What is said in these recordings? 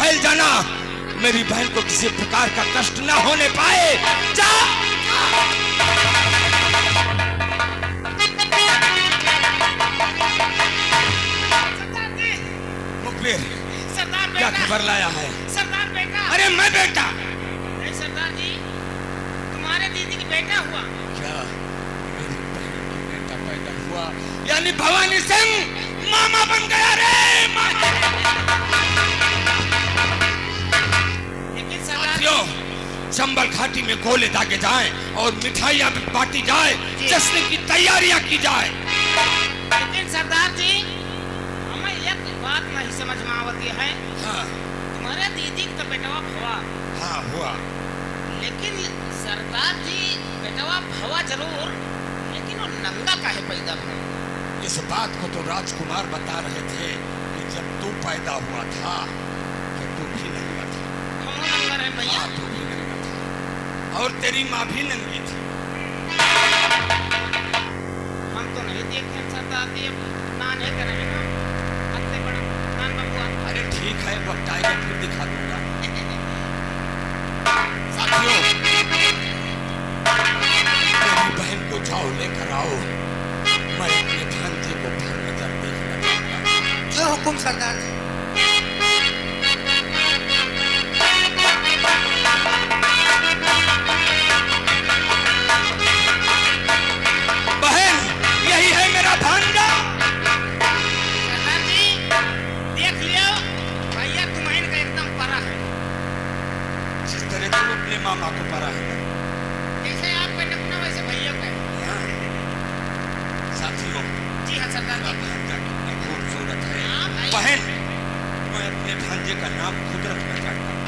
फैल जाना, मेरी बहन को किसी प्रकार का कष्ट ना होने पाए। जा। मुखबिर, क्या खबर लाया है? सरदार बेटा। अरे मैं बेटा? नहीं सरदार जी, तुम्हारे दीदी की बेटा हुआ। क्या मेरी बहन की बेटा पैदा हुआ? यानी भवानी सिंह मामा बन गया रे। लेकिन सरदार साथियों, चंबल घाटी में गोले दागे जाएं और मिठाइयां बांटी जाए, जश्न की तैयारियां की जाए। लेकिन सरदार जी, हमें एक बात नहीं समझ में आवती है। हाँ, तुम्हारे दीदी का बेटवा हुआ। हाँ हुआ। लेकिन सरदार जी, बेटवा हुआ जरूर, लेकिन वो नंगा काहे पैदा हुआ? इस बात को तो राजकुमार बता रहे थे कि जब तू पैदा हुआ था तो तू भी नंगा था। हम नंगा रहे भैया। हाँ, तू भी नंगा था और तेरी माँ भी नंगी थी। हम तो नहीं देखे सरदार जी, नान है करेंगे ना, अत्ते बड़ा नान बबुआ। अरे ठीक है, वक्त आएगा फिर दिखा दूंगा। साथियों, मेरी बहन को जाओ लेकर आओ, मैं अपने भांजे को भर नजर देखना चाहता हूं। जो हुकुम सरदार जी। बहन, यही है मेरा भांजा। सरदार जी, देख लियो, भैया तुम्हारे का एकदम परा है। जिस तरह तुम अपने मामा को परा है, जैसे आप पे टकना वैसे भैया का। साथियों, जी हाँ सरदार मेरा जी। भांजा कितना खूबसूरत है। हाँ, भाई। बहन, मैं अपने भांजे का नाम खुद रखना चाहता हूँ।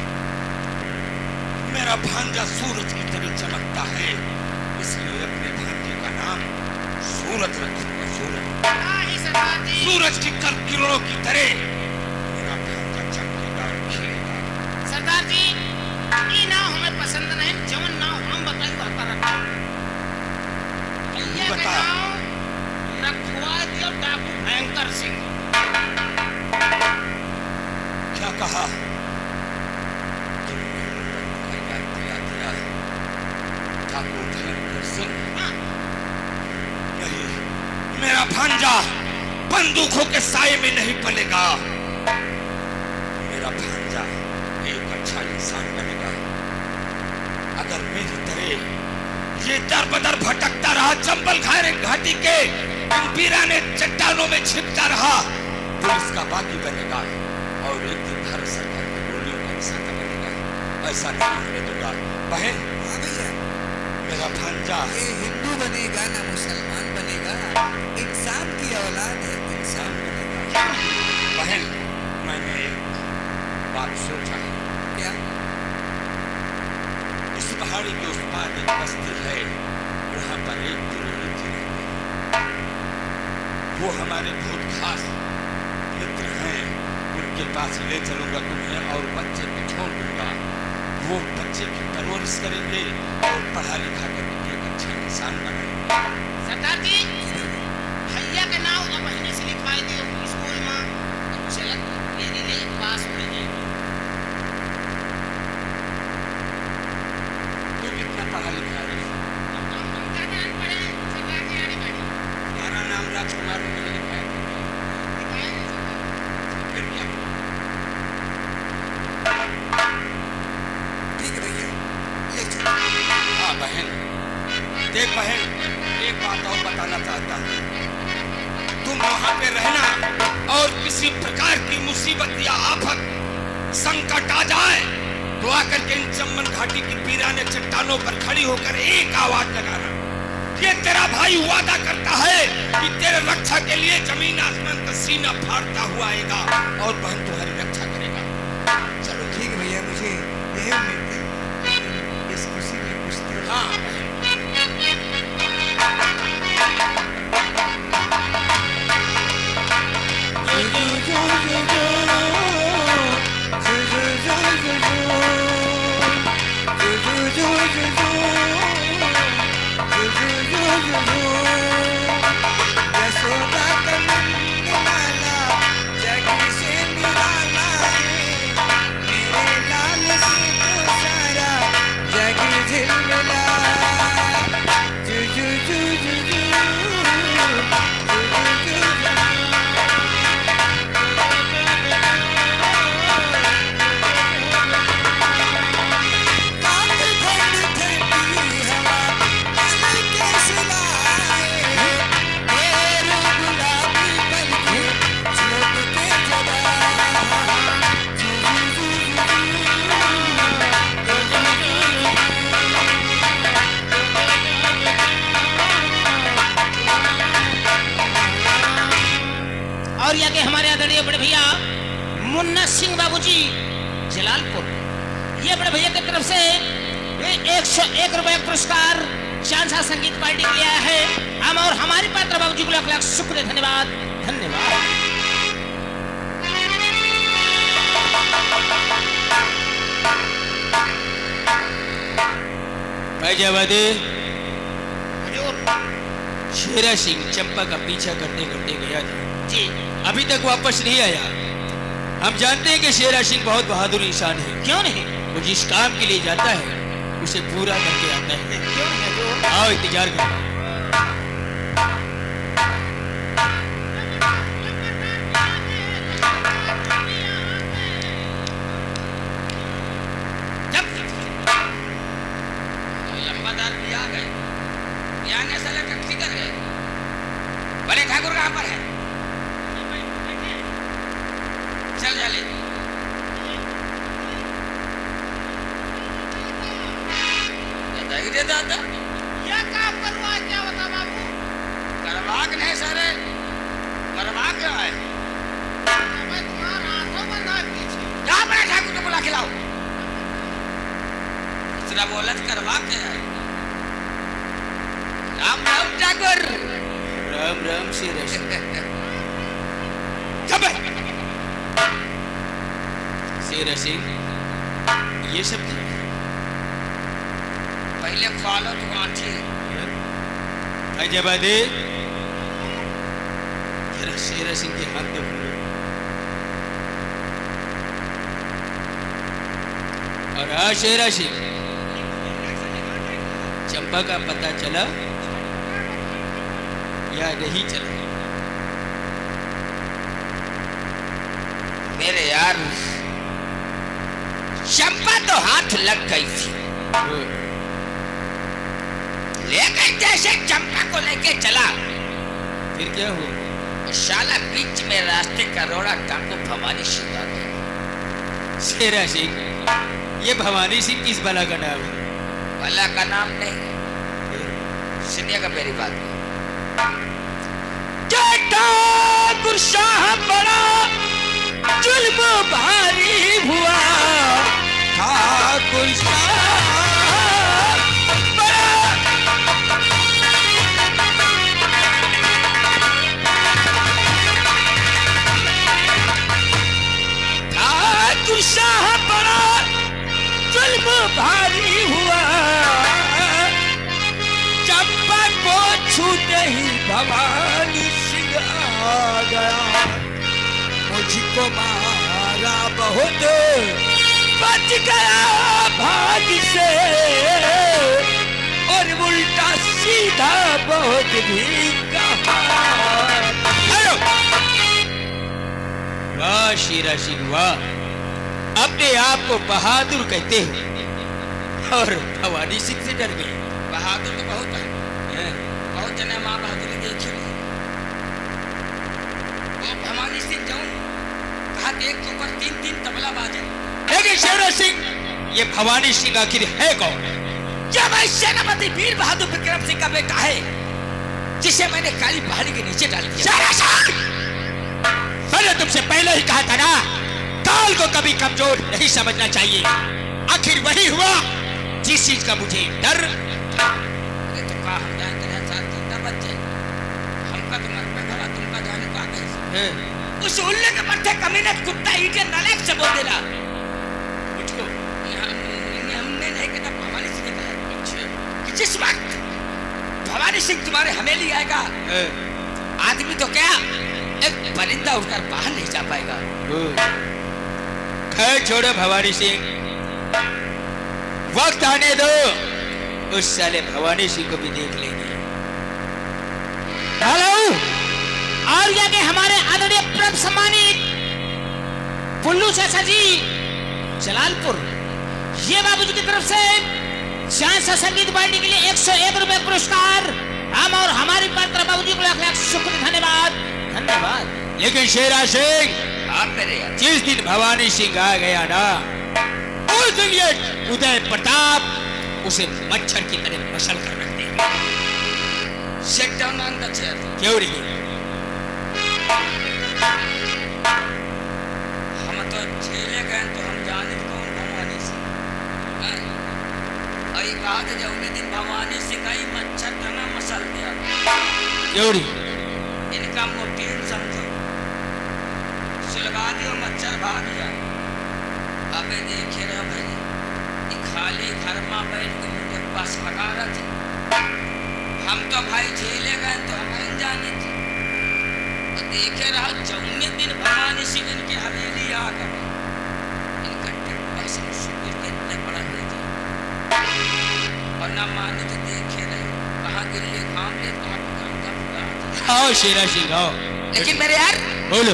मेरा भांजा सूरज की तरह चमकता है, इसलिए अपने भांजे का नाम सूरज रखूंगा। सूरज, हाँ ही सरदार जी। सूरज की किरणों की तरह मेरा भांजा चमकेगा, खिलेगा। सरदार जी, ये नाम हमें पसंद नहीं, जवन नाम हम बताई बता रखा। भैया का बता। नाम रखवा दियो डाकू भयंकर सिंह। क्या कहा? ठाकुर भयंकर सिंह। नहीं, मेरा भांजा बंदूकों के साए में नहीं पलेगा। मेरा भांजा एक अच्छा इंसान बनेगा। अगर मेरी तरह ये दर बदर भटकता रहा, चंबल घाटी के इन वीराने चट्टानों में छिपता रहा, पुलिस का बागी बनेगा और एक दिन भारत सरकार की गोलियों का निशाना बनेगा। ऐसा नहीं होने दूंगा। बहन, हाँ भैया, मेरा भांजा ये हिंदू बनेगा ना मुसलमान बनेगा, इंसान की औलाद है, इंसान बनेगा। बहन, मैंने एक बात सोचा है। क्या? इस पहाड़ी के उस पार एक बस्ती है, वहाँ पर एक पुरोहित जी रहते हैं। वो हमारे बहुत खास मित्र हैं। उनके पास ले चलूंगा तुम्हें और बच्चे को छोड़ दूंगा। वो बच्चे की परवरिश करेंगे और पढ़ा लिखा करके एक अच्छा इंसान बनाएंगे। सरदार जी, भैया का नाम अब महीने से लिखवाई दियो स्कूल में, चलत मेरी नहीं पास हो जाएगी। तू कितना पढ़ा लिखा है? हम करना पड़े सरदार जी, आने वाली। हमारा नाम राजकुमार ने लिखा है। फिर क्या? ठीक है भैया, ले चलो। हाँ बहन, देख बहन, एक बात और बताना चाहता हूँ। तुम वहाँ पे रहना और किसी प्रकार की मुसीबत या आफत संकट आ जाए तो आकर के इन चंबल घाटी की वीराने चट्टानों पर खड़ी होकर एक आवाज लगाना। ये तेरा भाई वादा करता है कि तेरे रक्षा के लिए जमीन आसमान का सीना फाड़ता हुआ आएगा और बहन तुम्हारी रक्षा करेगा। चलो ठीक है भैया, मुझे यही उम्मीद थी। इस खुशी में कुछ तो हाँ बहन। यशोदा का नंद लाला जग से निराला। पुरस्कार शानदार संगीत पार्टी के लिए आया है। हम और हमारे पात्र बाबू जी को लाख लाख शुक्रिया, धन्यवाद धन्यवाद। फैजाबादी हजूर शेरा सिंह चंपा का पीछा करते करते गया था, जी। अभी तक वापस नहीं आया। हम जानते हैं कि शेरा सिंह बहुत बहादुर इंसान है। क्यों नहीं? वो जिस काम के लिए जाता है उसे पूरा करके आता है। क्यों नहीं हजूर? आओ इंतजार करो। लंबादार भी आ गए, यहाँ ने साले टैक्सी कर गए। बड़े ठाकुर कहाँ पर है? चल जा ले। दादा क्या काम करवा, क्या बता बाबू? करवा के नहीं सारे, करवा क्या है? मैं तुम्हारा हाथों बंधा पीछे। क्या बड़े ठाकुर को बुला के लाओ। दूसरा बोला करवा क्या है? राम राम ठाकुर। राम राम शेरा सिंह। शेरा सिंह, ये सब क्या है? पहले फॉलो तो आंची। फैजाबादी जरा शेरा सिंह के हाथ में बोलो। और हाँ शेरा सिंह, चंपा का पता चला या नहीं चला? मेरे यार चंपा तो हाथ लग गई थी, लेकिन जैसे चंपा को लेके चला, फिर क्या हुआ? शाला बीच में रास्ते का रोड़ा काको भवानी सिंह आ गया। शेरा सिंह, ये भवानी सिंह किस बला का नाम है? भला का नाम नहीं, सुनिएगा मेरी बात। ठाकुर शाह बड़ा जुल्म भारी हुआ, ठाकुर शाह शाह बड़ा जुल्म भारी हुआ, चंपा को छूते ही भवानी सिंह आ गया। मुझको मारा बहुत, बच गया भाग से, और उल्टा सीधा बहुत भी कहा। वाह शेरा सिंह वाह, अपने आप को बहादुर कहते हैं और भवानी सिंह से डर गए। बहादुर तो बहुत है, बहुत जने माँ बहादुरी देखी। वो भवानी सिंह जाऊं कहा कि एक के ऊपर 3-3 तबला बाजे। लेकिन शेरा सिंह, ये भवानी सिंह आखिर है कौन? जब सेनापति वीर बहादुर विक्रम सिंह का बेटा है, जिसे मैंने काली पहाड़ी के नीचे डाल दिया। मैंने तुमसे पहले ही कहा था ना, काल को कभी कमजोर नहीं समझना चाहिए। आखिर वही हुआ जिस चीज का मुझे डर। तो कहा हम जाए तेरे साथ जिंदा बच जाए, हमका तो मर पे भला, तुमका जाने का कैसे? उस उल्ले के मत्थे कमीने कुत्ता ईटे नालायक से बोल देना मुझको। हमने नहीं कहता, भवानी सिंह ने कहा कि जिस वक्त भवानी सिंह तुम्हारे हवेली आएगा, आदमी तो क्या एक परिंदा उठकर बाहर नहीं जा पाएगा। खैर छोड़ो भवानी सिंह, वक्त आने दो, उस साले भवानी सिंह को भी देख लेंगे। हेलो, और क्या के हमारे आदरणीय प्रभ सम्मानित पुल्लू चाचा जी जलालपुर, ये बाबूजी की तरफ से शानदार संगीत पार्टी के लिए 101 रुपए पुरस्कार। हम और हमारी पात्र बाबूजी को लाख लाख शुक्रिया, धन्यवाद धन्यवाद। लेकिन शेरा सिंह, आप मेरे यार, जिस दिन भवानी सिंह आ गया ना, उस दिन ये उदय प्रताप उसे मच्छर की तरह मसल कर रख देगा। Sit down on the chair. क्यों नहीं? हम तो झेले गए तो हम जाने कौन भवानी सिंह। और ये रात जौने दिन भवानी सिंगाई मच्छर तना मसल दिया क्यों इनका मोटीन समझो सुलगा दियो मच्छर भाग गया। अबे देखे रहो भाई खाली घर में बैठ के मुझे बस लगा रहा थी। हम तो भाई झेले गए तो हम जाने थे तो देखे रहा जौने दिन भवानी सिंह इनकी हवेली आ गए इनका टिप्पा से शिविर के इतने बड़ा नहीं था और ना माने तो देखे रहे कहाँ गिरले घाम ले आओ शेरा सिंह आओ। लेकिन मेरे यार बोलो।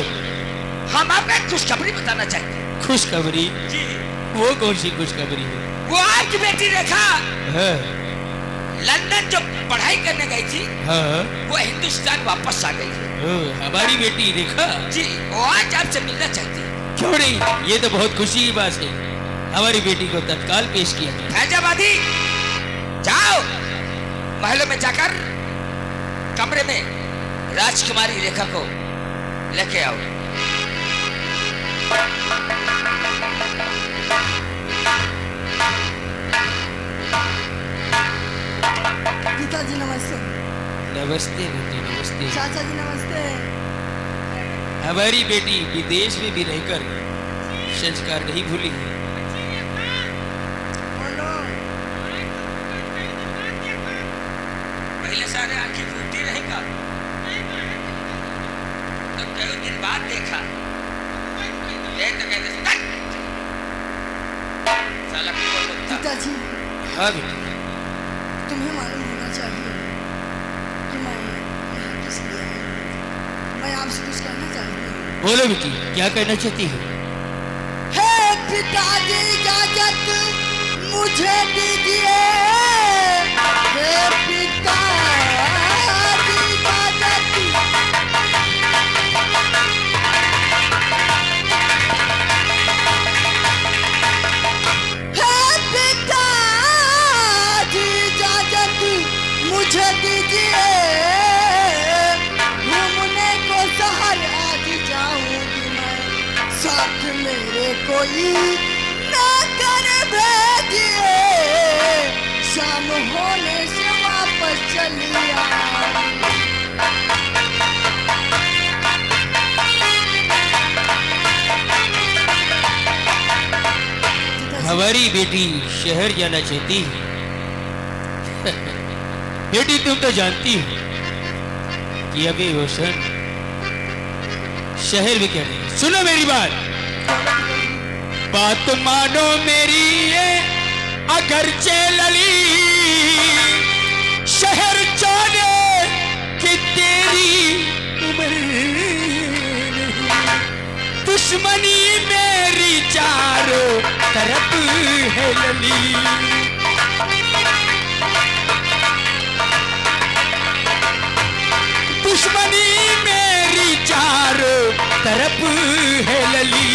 हम आपको एक खुशखबरी बताना चाहते हैं। खुशखबरी? जी। वो कौन सी खुशखबरी है? वो आपकी बेटी रेखा हाँ। लंदन जो पढ़ाई करने गई थी हाँ। वो हिंदुस्तान वापस आ गई है। हमारी बेटी रेखा? जी वो आज आपसे मिलना चाहती है। क्यों नहीं, ये तो बहुत खुशी की बात है। हमारी बेटी को तत्काल पेश किया जाए। फैजाबादी जाओ महलों में जाकर कमरे में राजकुमारी रेखा को लेके आओ। पिताजी नमस्ते। नमस्ते बेटी नमस्ते। चाचा जी नमस्ते। हमारी बेटी विदेश में भी रहकर संस्कार नहीं भूली है। पहले सारे आंखें फूटी रहेगा तो कई दिन बाद देखा ये तो कहते साला पिताजी। हाँ बेटी। तुम्हें मालूम होना चाहिए कि मैं यहाँ किस लिए आई हूँ। मैं आपसे कुछ कहना चाहती हूँ। बोलो बेटी क्या कहना चाहती है? हे पिताजी इजाजत मुझे दीजिए। हे पिताजी इजाजत। हे पिताजी इजाजत मुझे दीजिए। घूमने को शहर आज जाऊंगी मैं साथ मेरे कोई ना कर भेजिए। शाम होने से वापस चली आई। हमारी बेटी शहर जाना चाहती है। बेटी तुम तो जानती हो कि अभी रोशन शहर में क्या नहीं। सुनो मेरी बात मानो मेरी ये अगर चली शहर जाने कि तेरी उम्र दुश्मनी मेरी चारों तरफ है लली। दुश्मनी मेरी चारों तरफ है लली।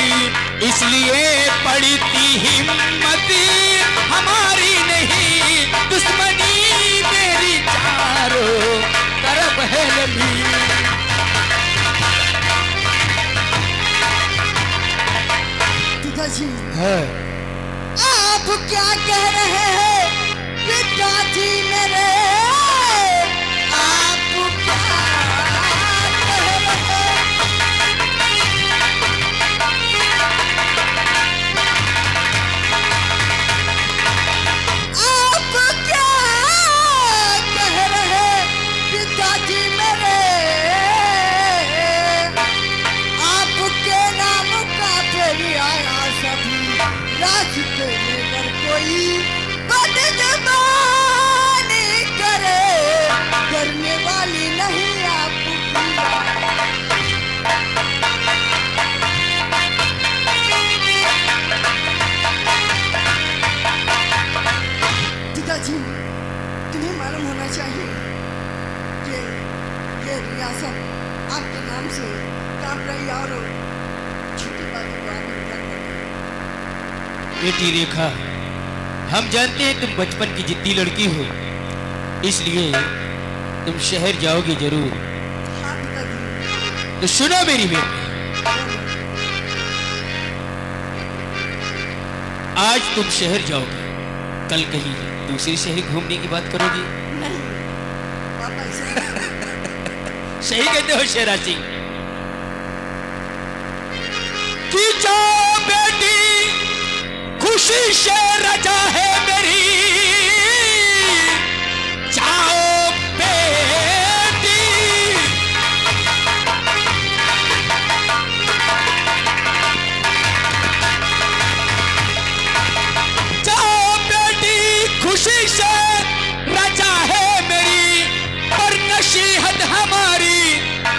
इसलिए पड़ती हिम्मत हमारी नहीं। दुश्मनी मेरी चारों तरफ है लली। पिताजी हाँ। आप क्या कह रहे हैं पिताजी मेरे? आप क्या कह रहे हैं? आप क्या कह रहे हैं पिताजी मेरे? आपके नाम का फेरी आया सभी रास्ते में अगर कोई बदजबानी करे करने वाली नहीं आपकी। पिताजी तुम्हें मालूम होना चाहिए कि ये रियासत आपके नाम से कांप रही और छोटी बातों को आगे कर रही है। बेटी रेखा हम जानते हैं तुम बचपन की जिद्दी लड़की हो, इसलिए तुम शहर जाओगे जरूर। हाँ पिताजी। तो सुनो मेरी बेटी, आज तुम शहर जाओगे, कल कहीं दूसरी शहर घूमने की बात करोगी? नहीं पापा ऐसा सही कहते हो शेरा सिंह कि जाओ बेटी खुशी से रजा है मेरी, जाओ बेटी। जाओ बेटी खुशी से रजा है मेरी, पर नसीहत हमारी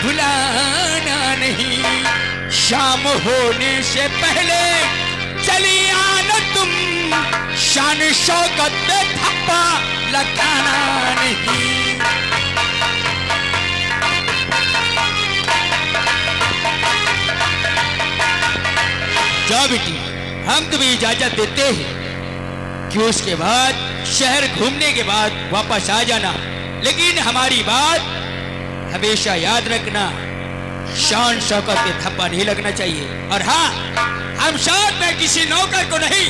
भुलाना नहीं। शाम होने से पहले चली आना तुम, शान शौकत पे थप्पा लगाना नहीं। जाओ बेटी, हम तुम्हें इजाजत देते हैं कि उसके बाद शहर घूमने के बाद वापस आ जाना, लेकिन हमारी बात हमेशा याद रखना, शान शौकत पे थप्पा नहीं लगना चाहिए। और हाँ, हम साथ में किसी नौकर को नहीं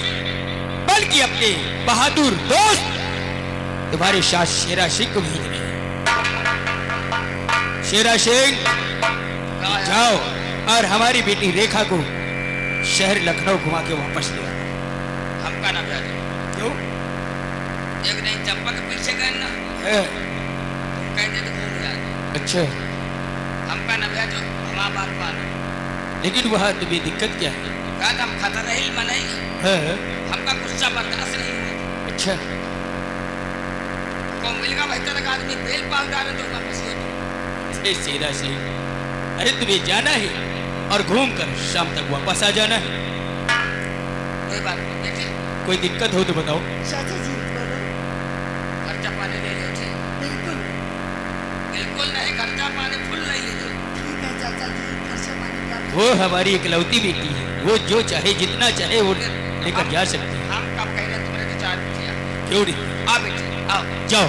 बल्कि अपने बहादुर दोस्त तुम्हारे साथ शेरा सिंह को भेज रहे हैं। शेरा सिंह जाओ और हमारी बेटी रेखा को शहर लखनऊ घुमा के वापस ले आओ। हमका ना भेज। क्यों? एक नहीं चंपा के पीछे करना है। कहते तो घूम जाते। अच्छा, हमका ना भेजो, हमारा बात मानो। लेकिन वहाँ तुम्हें दिक्कत क्या है? कहा हम खतर रही मनाई, है। हमका गुस्सा बर्दाश्त नहीं हुआ। अच्छा, को मिलगा बेहतर का आदमी बेल पाल डाले तो वापस हो तो। हे शेरा सिंह, अरे तुम्हें जाना है और घूमकर शाम तक वापस आ जाना है। कोई बात नहीं, देखिए कोई दिक्कत हो तो बताओ। चाचा जी बोलो। खर्चा पानी ले लो थे। बिल्कुल बिल्कुल नहीं, खर्चा पानी फुल नहीं ले लो। ठीक है चाचा जी, खर्चा पानी का वो हमारी इकलौती बेटी है, वो जो चाहे जितना चाहे वो लेकर जा सकती है। हम कब कह रहे हैं तुमने विचार किया? क्यों नहीं? आ बेटी आओ। जाओ।